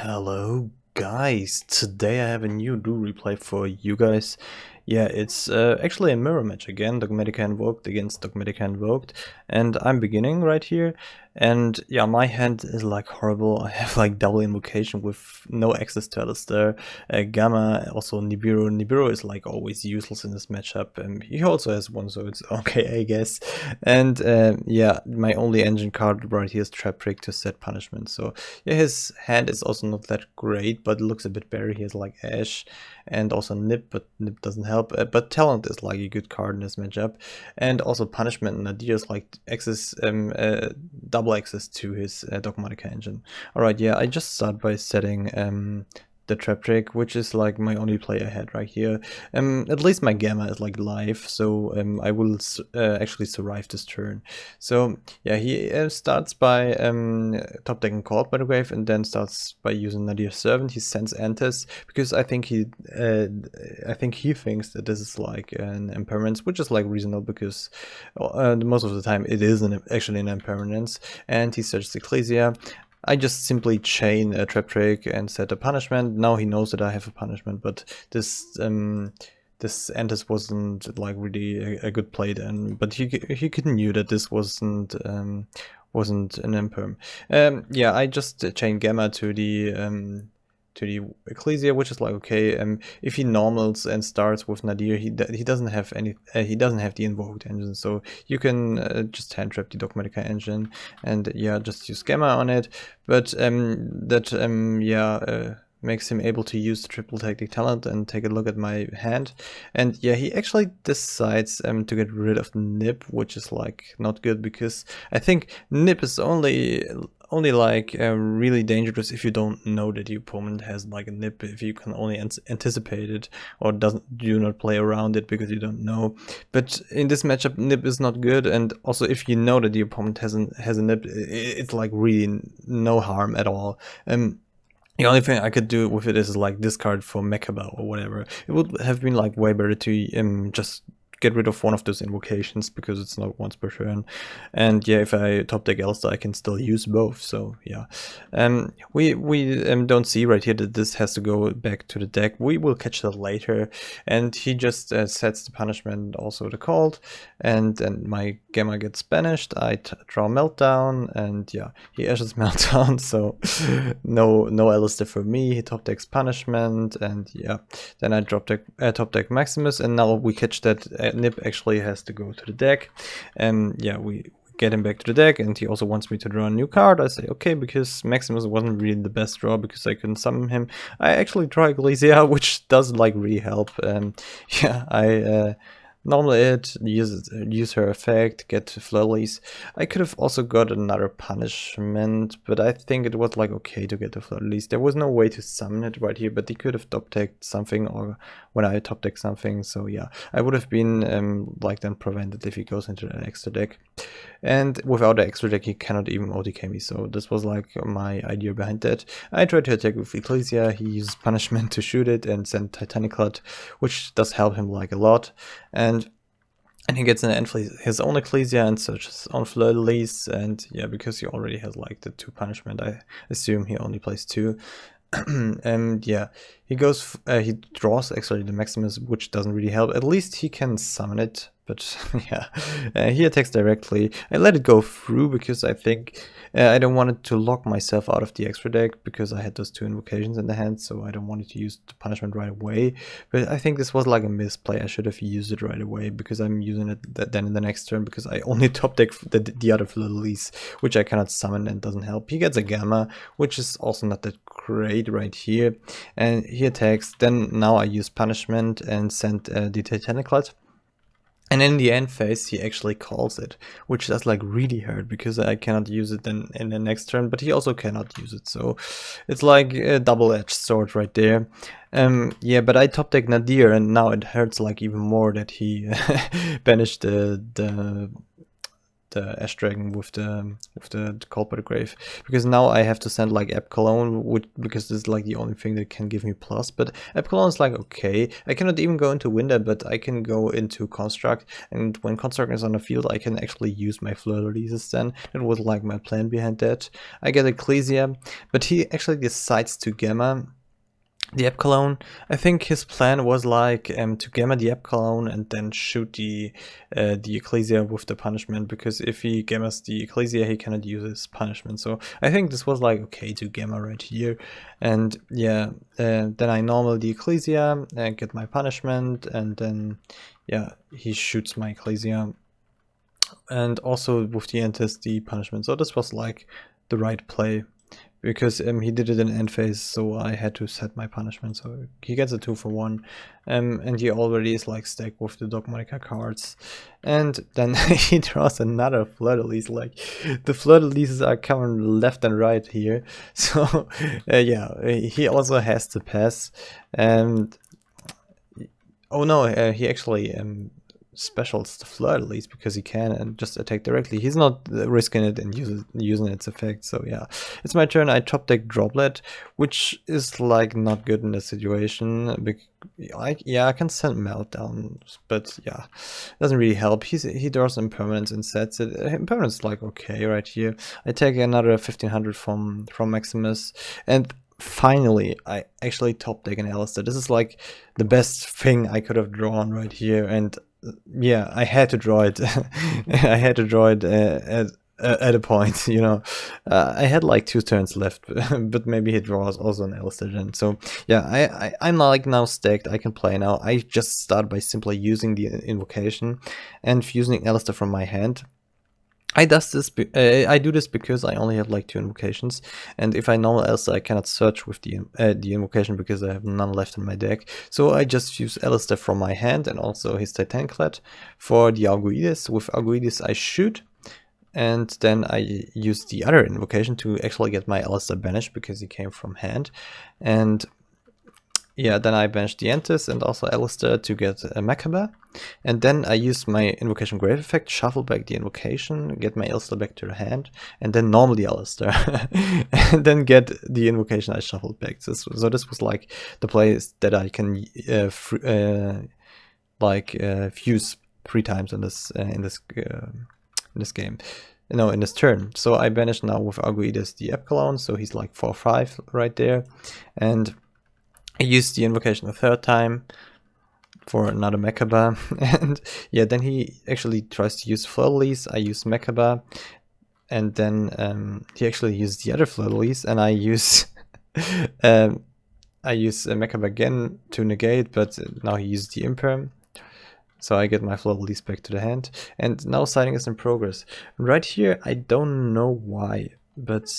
Hello guys, today I have a new Duel replay for you guys. Yeah, it's actually a mirror match again, Dogmatika-Invoked against Dogmatika-Invoked, and I'm beginning right here. And yeah, my hand is like horrible. I have like double invocation with no access to Alistair, Gamma, also Nibiru. Nibiru is like always useless in this matchup, and he also has one, so it's okay, I guess. And yeah, my only engine card right here is Trap Trick to set punishment. So yeah, his hand is also not that great, but it looks a bit better. He has like Ash and also Nip, but Nip doesn't help. But Talent is like a good card in this matchup, and also Punishment and Nadir is like access, double access to his Dogmatika engine. All right, yeah, I just start by setting the Trap Trick, which is like my only play I had right here. At least my Gamma is like live, so I will actually survive this turn. So yeah, he starts by top decking Cold by the Wave, and then starts by using Nadir Servant. He sends Antis because I think he thinks that this is like an impermanence, which is like reasonable because most of the time it is actually an impermanence. And he searches Ecclesia. I just simply chain a Trap Trick and set a punishment. Now he knows that I have a punishment, but this Antis wasn't like really a good play then. But he knew that this wasn't an imperm. Yeah, I just chain Gamma to the Ecclesia, which is like okay. If he normals and starts with Nadir, he doesn't have any. He doesn't have the invoked engine, so you can just hand trap the Dogmatika engine, and yeah, just use Gamma on it. But makes him able to use the triple tactic talent and take a look at my hand. And yeah, he actually decides to get rid of Nip, which is like not good because I think Nip is only like really dangerous if you don't know that your opponent has like a Nip, if you can only anticipate it or do not play around it because you don't know. But in this matchup, Nip is not good, and also if you know that the opponent has a Nip, it's like really no harm at all. The only thing I could do with it is like discard for Mechaba or whatever. It would have been like way better to just get rid of one of those invocations because it's not once per turn. And yeah, if I top deck Elster, I can still use both. So yeah, we don't see right here that this has to go back to the deck. We will catch that later. And he just sets the punishment, also the cold, and then my Gamma gets banished. I draw Meltdown, and yeah, he ashes Meltdown. So no Alistair for me. He top decks punishment, and yeah, then I top deck Maximus, and now we catch that Nip actually has to go to the deck. And yeah, we get him back to the deck, and he also wants me to draw a new card. I say okay, because Maximus wasn't really the best draw because I couldn't summon him. I actually try Ecclesia, which does like really help. Yeah, I normally use her effect, get flurries. I could have also got another punishment, but I think it was like okay to get the flurries. There was no way to summon it right here, but he could have top decked something, or when I top deck something. So yeah, I would have been like then prevented if he goes into an extra deck. And without the extra deck, he cannot even OTK me. So this was like my idea behind that. I tried to attack with Ecclesia. He uses punishment to shoot it and send Titanic Clut, which does help him like a lot. And he gets his own Ecclesia and searches on Fleur-de-Lis, and yeah, because he already has like the 2 punishment, I assume he only plays 2. And yeah, he draws actually the Maximus, which doesn't really help. At least he can summon it, but yeah, he attacks directly. I let it go through because I think I don't want it to lock myself out of the extra deck because I had those 2 invocations in the hand, so I don't want to use the punishment right away. But I think this was like a misplay. I should have used it right away because I'm using it then in the next turn because I only top deck the other Fleur-de-Lis, which I cannot summon and doesn't help. He gets a Gamma, which is also not that great right here, and he attacks. Then now I use punishment and send the Titanic Clut. And in the end phase, he actually calls it, which does like really hurt because I cannot use it then in the next turn, but he also cannot use it. So it's like a double-edged sword right there. Yeah, but I top deck Nadir, and now it hurts like even more that he banished the Ash Dragon with the Call by the Grave, because now I have to send like App Cologne, because this is like the only thing that can give me plus. But App Cologne is like okay, I cannot even go into Winder, but I can go into Construct, and when Construct is on the field, I can actually use my Fleur Releases. Then that was like my plan behind that. I get Ecclesia, but he actually decides to Gamma the App Cologne. I think his plan was like to Gamma the App Cologne and then shoot the Ecclesia with the punishment, because if he Gammas the Ecclesia, he cannot use his punishment. So I think this was like okay to Gamma right here. And yeah, then I normal the Ecclesia and get my punishment, and then yeah, he shoots my Ecclesia. And also with the Entis the punishment. So this was like the right play, because he did it in end phase, so I had to set my punishment. So he gets a 2 for 1, and he already is like stacked with the Dogmatika cards. And then he draws another Fleur-de-Lis. Like the Fleur-de-Lises are coming left and right here. So yeah, he also has to pass. And oh no, he actually specials the Fleur-de-Lis because he can and just attack directly. He's not risking it and using its effect. So yeah, it's my turn. I top deck Droplet, which is like not good in this situation. Yeah, I can send Meltdown, but yeah, doesn't really help. He draws Impermanence and sets it. Impermanence is like okay right here. I take another 1500 from Maximus, and finally I actually top deck an Alistair. This is like the best thing I could have drawn right here, and yeah, I had to draw it. I had to draw it at a point, you know. I had like 2 turns left, but maybe he draws also an Alistair then. So yeah, I'm like now stacked. I can play now. I just start by simply using the invocation and fusing Alistair from my hand. I do this because I only have like 2 invocations, and if I normal Alistair, I cannot search with the invocation because I have none left in my deck. So I just use Alistair from my hand and also his Titanclad for the Arguides. With Arguides I shoot, and then I use the other invocation to actually get my Alistair banished because he came from hand. And yeah, then I banish the Entis and also Alistair to get a Macabre. And then I use my Invocation Grave effect, shuffle back the invocation, get my Alistair back to the hand, and then normal the Alistair. And then get the invocation I shuffled back. So this was like the place that I can fuse 3 times in this game. No, in this turn. So I banish now with Arguides the App Cologne, so he's like 4/5 right there. And I used the invocation a 3rd time for another Macabre, and yeah, then he actually tries to use Fleur-de-Lis. I use Macabre, and then he actually used the other Fleur-de-Lis, and I use Macabre again to negate, but now he used the Imperm. So I get my Fleur-de-Lis back to the hand, and now siding is in progress. Right here, I don't know why, but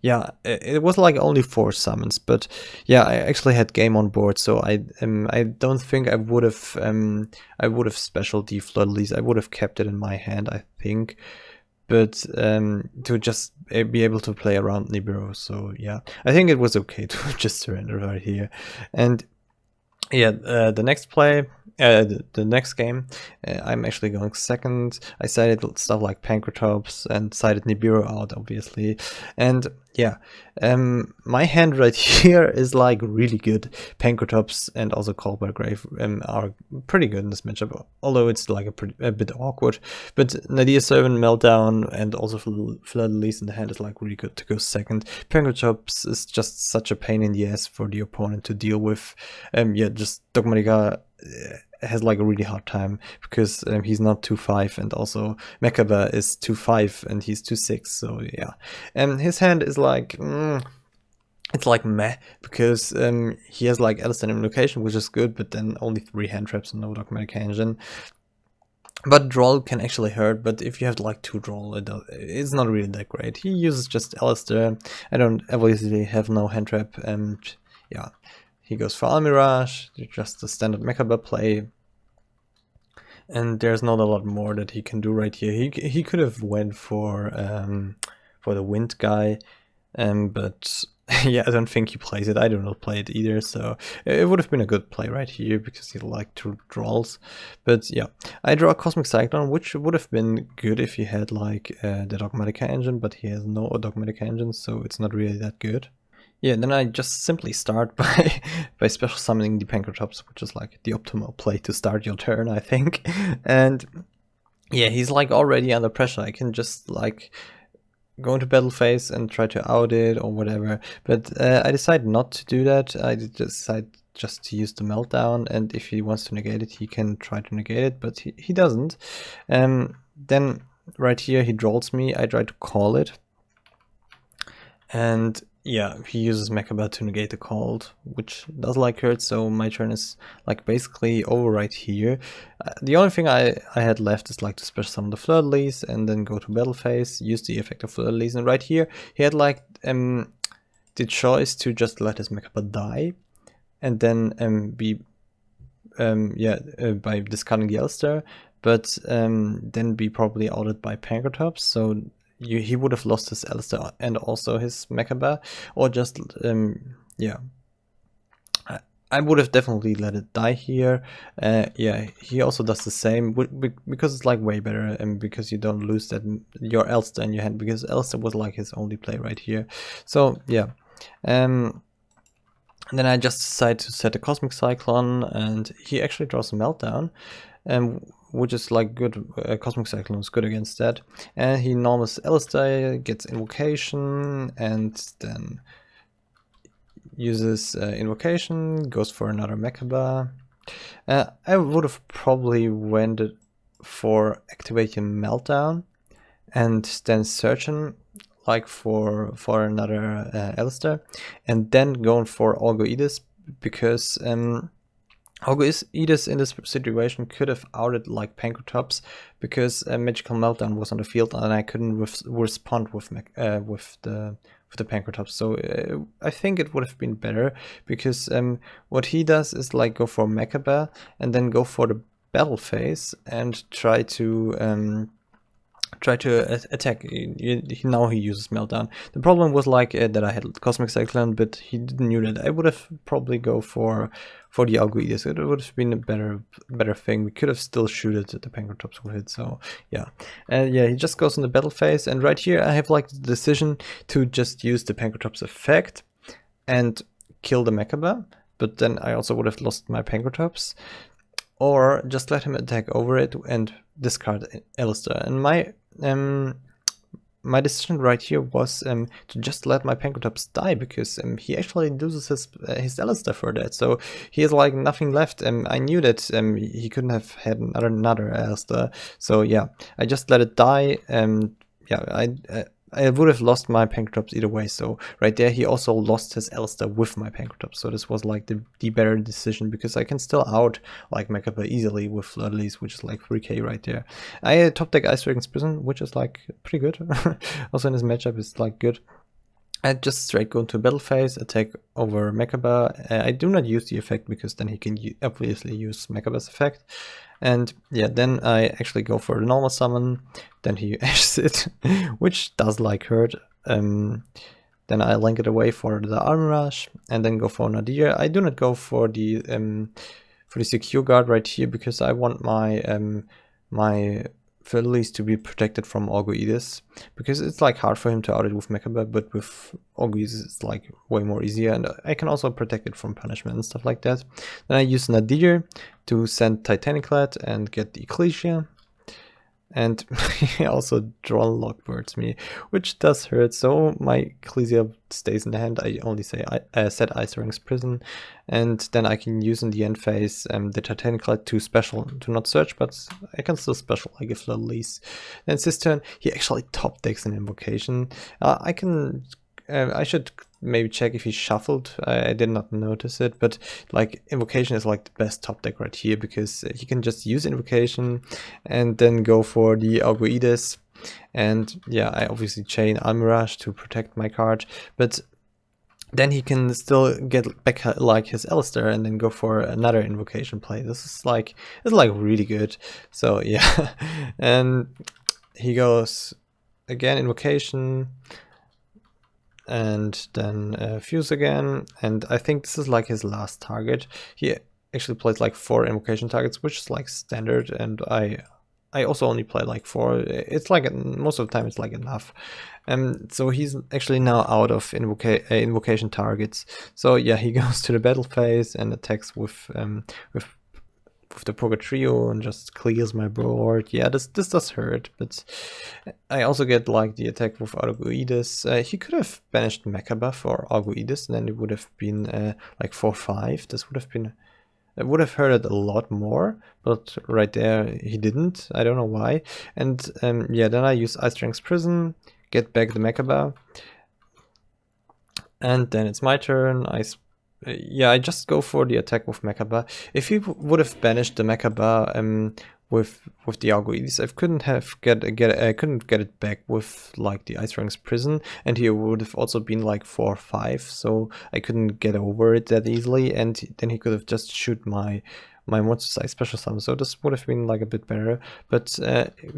yeah, it was like only 4 summons, but yeah, I actually had game on board, so I don't think I would have special the Fleur-de-Lis. I would have kept it in my hand, I think, but to just be able to play around Nibiru. So yeah, I think it was okay to just surrender right here. And yeah, the next play, the next game, I'm actually going second. I sided stuff like Pancratops and sided Nibiru out, obviously. And yeah, my hand right here is like really good. Pancratops and also Call by Grave are pretty good in this matchup, although it's like a bit awkward. But Nadir 7, Meltdown, and also Fleur-de-Lis in the hand is like really good to go second. Pancratops is just such a pain in the ass for the opponent to deal with. Yeah, just Dogmatika has like a really hard time because he's not 2/5, and also Macabre is 2/5 and he's 2/6. So yeah, and his hand is like it's like meh, because he has like Alistair Invocation, which is good, but then only 3 hand traps and no Dogmatika engine. But Droll can actually hurt, but if you have like 2 Droll, it's not really that great. He uses just Alistair. I don't obviously have no hand trap, and yeah, he goes for Almirage, just a standard Macabre play. And there's not a lot more that he can do right here. He could have went for the Wind guy, but Yeah, I don't think he plays it. I do not play it either, so it would have been a good play right here because he liked to draws. But yeah, I draw a Cosmic Cyclone, which would have been good if he had like the Dogmatika engine, but he has no Dogmatika engine, so it's not really that good. Yeah, then I just simply start by special summoning the Pankratops, which is like the optimal play to start your turn, I think. And yeah, he's like already under pressure. I can just like go into battle phase and try to out it or whatever. But I decided not to do that. I decide just to use the meltdown, and if he wants to negate it, he can try to negate it, but he doesn't. Then right here he draws me. I try to call it, and yeah, he uses Mechaba to negate the cold, which does like hurt, so my turn is like basically over right here. The only thing I had left is like to special summon the Fleur-de-Lis and then go to battle phase, use the effect of Fleur-de-Lis, and right here he had like the choice to just let his Mechaba die and then by discarding the Elster, but then be probably outed by Pankratops, so he would have lost his Alistair and also his Mechaba, or just, yeah. I would have definitely let it die here. Yeah, he also does the same, because it's like way better, and because you don't lose that your Elster in your hand, because Elster was like his only play right here. So, yeah. And then I just decide to set a Cosmic Cyclone, and he actually draws a Meltdown. Which is like good. Cosmic Cyclone is good against that. And he normals Alistair, gets Invocation, and then uses Invocation, goes for another Mechaba. I would have probably went for activating Meltdown, and then searching like for another Alistair, and then going for Orgoides, because Orgoides in this situation could have outed like Pankratops, because Magical Meltdown was on the field and I couldn't respond with the Pankratops. So I think it would have been better, because what he does is like go for Mechaba and then go for the battle phase and try to attack. Now he uses Meltdown. The problem was like that I had Cosmic Cyclone, but he didn't knew that. I would have probably go for the Orgoides. It would have been a better thing. We could have still shooted the Pankratops with it. So yeah, and yeah, he just goes in the battle phase, and right here I have like the decision to just use the Pankratops effect and kill the Mechaba, but then I also would have lost my Pankratops, or just let him attack over it and discard Alistair. And my decision right here was to just let my Pankratops die, because he actually loses his Alistair for that. So he has like nothing left. I knew that he couldn't have had another Alistair. So yeah, I just let it die. Yeah, I would have lost my Pankratops either way. So right there, he also lost his Alistair with my Pankratops. So this was like the better decision, because I can still out like Mechaba easily with Fleur-de-Lis, which is like 3k right there. I had top deck Ice Dragon's Prison, which is like pretty good. Also in this matchup, it's like good. I just straight go into battle phase, attack over Mechaba. I do not use the effect, because then he can obviously use Mechaba's effect. And yeah, then I actually go for the normal summon, then he ashes it, which does like hurt. Then I link it away for the Armor Rush, and then go for Nadir. I do not go for the secure guard right here, because I want my my Fleur-de-Lis to be protected from Orgoides, because it's like hard for him to out it with Mechaba, but with Orgoides it's like way more easier, and I can also protect it from punishment and stuff like that. Then I use Nadir to send Titaniclad and get the Ecclesia, and he also draw Lockbirds me, which does hurt, so my Ecclesia stays in the hand. I only say set Ice Ring's Prison, and then I can use in the end phase the Titaniclad to not search, but I can still special like if Fleur-de-Lis. Then this turn he actually top decks an Invocation. I should maybe check if he shuffled. I did not notice it, but like Invocation is like the best top deck right here, because he can just use Invocation and then go for the Orgoides. And yeah, I obviously chain Armor Rush to protect my card, but then he can still get back like his Alistair and then go for another Invocation play. It's like really good. So yeah, and he goes again Invocation. and then fuse again, and I think this is like his last target. He actually plays like 4 invocation targets, which is like standard, and I also only play like 4. It's like most of the time it's like enough. So he's actually now out of invocation targets. So yeah, he goes to the battle phase and attacks with the Poker Trio and just clears my board. Yeah, this does hurt, but I also get like the attack with Arguides. He could have banished Mechaba for Arguides, and then it would have been like 4-5. This would have been, it would have hurt a lot more, but right there he didn't. I don't know why. And yeah, then I use Ice Strength's Prison, get back the Mechaba, and then it's my turn. Yeah, I just go for the attack with Mechaba. If he would have banished the Mechaba with the Arguides, I couldn't get it back with like the Ice Rank's Prison, and he would have also been like 4-5, so I couldn't get over it that easily, and then he could have just shoot my monster size special summon, so this would have been like a bit better, but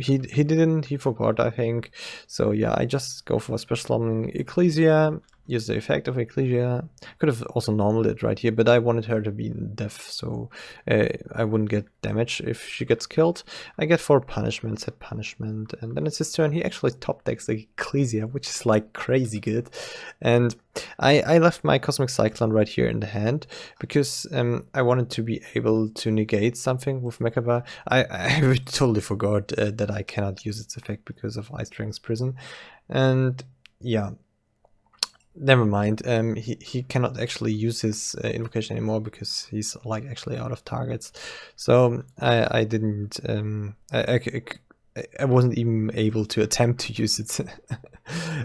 he didn't, he forgot, I think. So yeah, I just go for special summoning Ecclesia, use the effect of Ecclesia. Could have also normaled it right here, but I wanted her to be deaf, so I wouldn't get damage if she gets killed. I get 4 punishments, set punishment, and then it's his turn. He actually top decks the Ecclesia, which is like crazy good. And I left my Cosmic Cyclone right here in the hand because I wanted to be able to negate something with Mechaba. I totally forgot that I cannot use its effect because of Ice Strength's Prison. And yeah, never mind. He cannot actually use his invocation anymore because he's like actually out of targets. So I didn't. I wasn't even able to attempt to use it.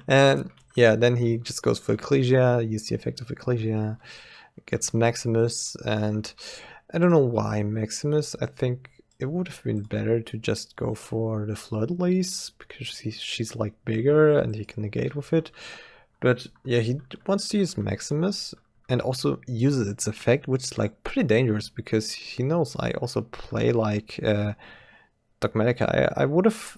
And yeah, then he just goes for Ecclesia, use the effect of Ecclesia, gets Maximus, and I don't know why Maximus. I think it would have been better to just go for the Floodlease because she's like bigger and he can negate with it. But yeah, he wants to use Maximus and also uses its effect, which is like pretty dangerous because he knows I also play like Dogmatika. I would have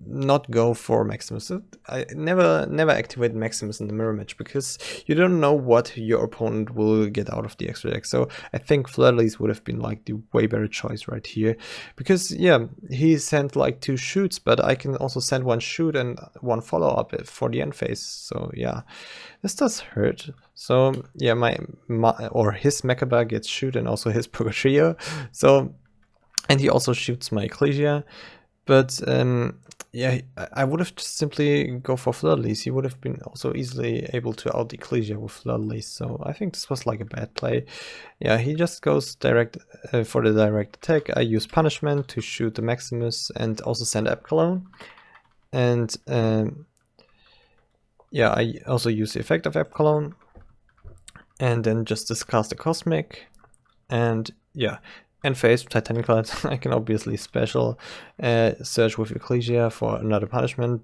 not go for Maximus. I never activate Maximus in the mirror match because you don't know what your opponent will get out of the extra deck. So I think Floodlease would have been like the way better choice right here, because yeah, he sent like 2 shoots, but I can also send 1 shoot and 1 follow up for the end phase. So yeah, this does hurt. So yeah, his Mechaba gets shoot and also his Poker Trio. So, and he also shoots my Ecclesia. But yeah, I would have just simply go for Floodlease. He would have been also easily able to out Ecclesia with Floodlease. So I think this was like a bad play. Yeah, he just goes direct for the direct attack. I use Punishment to shoot the Maximus and also send Epcalone. And yeah, I also use the effect of Epcalone. And then just discard the Cosmic. And yeah. And phase Titanic Cloud, I can obviously special search with Ecclesia for another punishment.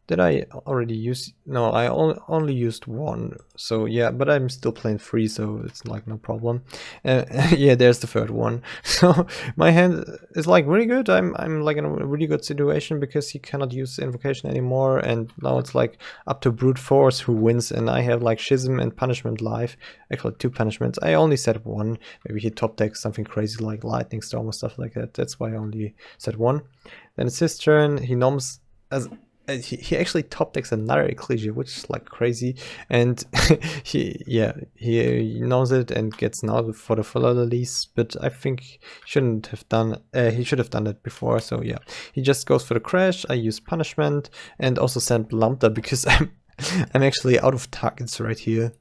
Did I already use? No, I only used 1. So yeah, but I'm still playing 3, so it's like no problem. Yeah, there's the 3rd one. So my hand is like really good. I'm like in a really good situation because he cannot use invocation anymore, and now it's like up to brute force who wins, and I have like Schism and punishment live. Actually 2 punishments. I only set 1. Maybe he top decks something crazy like Lightning Storm or stuff like that. That's why I only set 1. Then it's his turn. He noms as. He actually top decks another Ecclesia, which is like crazy, and he knows it and gets now for the Floodlease, but I think he shouldn't have done. He should have done that before. So yeah, he just goes for the crash. I use Punishment and also send Lambda because I'm actually out of targets right here.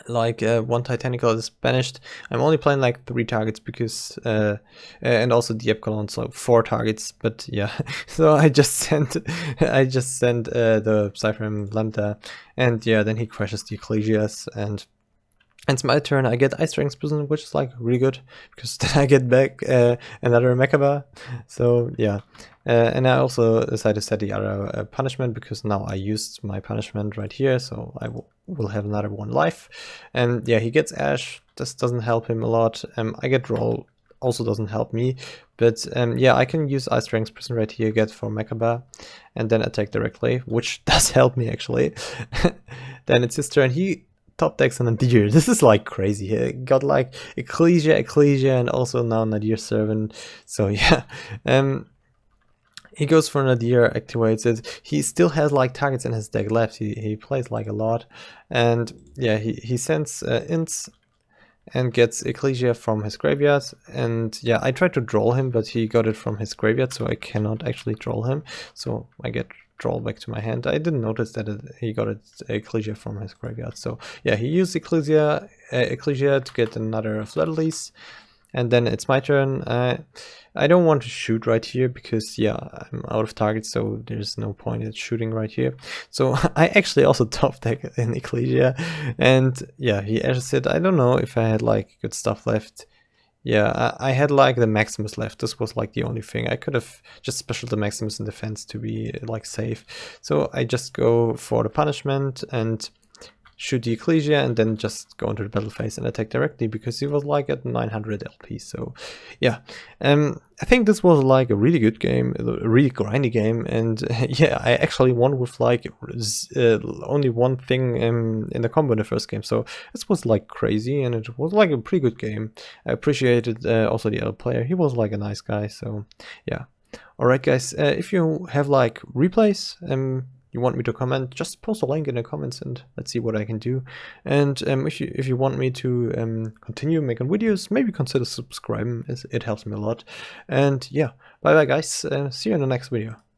Like 1 Titanical is banished. I'm only playing like 3 targets because and also the Epcalon, so 4 targets. But yeah, so I just sent the Cypherm Lambda, and yeah, then he crashes the Ecclesias, and it's my turn. I get Ice Strength's Prison, which is like really good because then I get back another Mechaba. So yeah, and I also decided to set the other punishment because now I used my punishment right here, so I will have another 1 life. And yeah, he gets Ash. This doesn't help him a lot. I get roll also doesn't help me. But yeah, I can use Ice Strength Prison right here, get for Mechaba, and then attack directly, which does help me actually. Then it's his turn. He top decks an Nadir. This is like crazy. He got like Ecclesia, and also now Nadir Servant. So yeah, he goes for Nadir, activates it. He still has like targets in his deck left. He plays like a lot, and yeah, he sends ints and gets Ecclesia from his graveyard. And yeah, I tried to draw him, but he got it from his graveyard, so I cannot actually draw him. So I get draw back to my hand. I didn't notice that he got it Ecclesia from his graveyard. So yeah, he used Ecclesia to get another Flatterlies. And then it's my turn. I don't want to shoot right here because, yeah, I'm out of target, so there's no point in shooting right here. So I actually also top deck in Ecclesia, and yeah, he ashes it. I don't know if I had like good stuff left. Yeah, I had like the Maximus left. This was like the only thing. I could have just special the Maximus in defense to be like safe. So I just go for the punishment and shoot the Ecclesia, and then just go into the battle phase and attack directly, because he was like at 900 LP. So yeah, I think this was like a really good game, a really grindy game, and yeah, I actually won with like only one thing in the combo in the first game. So this was like crazy, and it was like a pretty good game. I appreciated also the other player. He was like a nice guy. So yeah. Alright guys, if you have like replays, you want me to comment, just post a link in the comments and let's see what I can do. And if you want me to continue making videos, maybe consider subscribing. It helps me a lot. And yeah, bye bye guys, see you in the next video.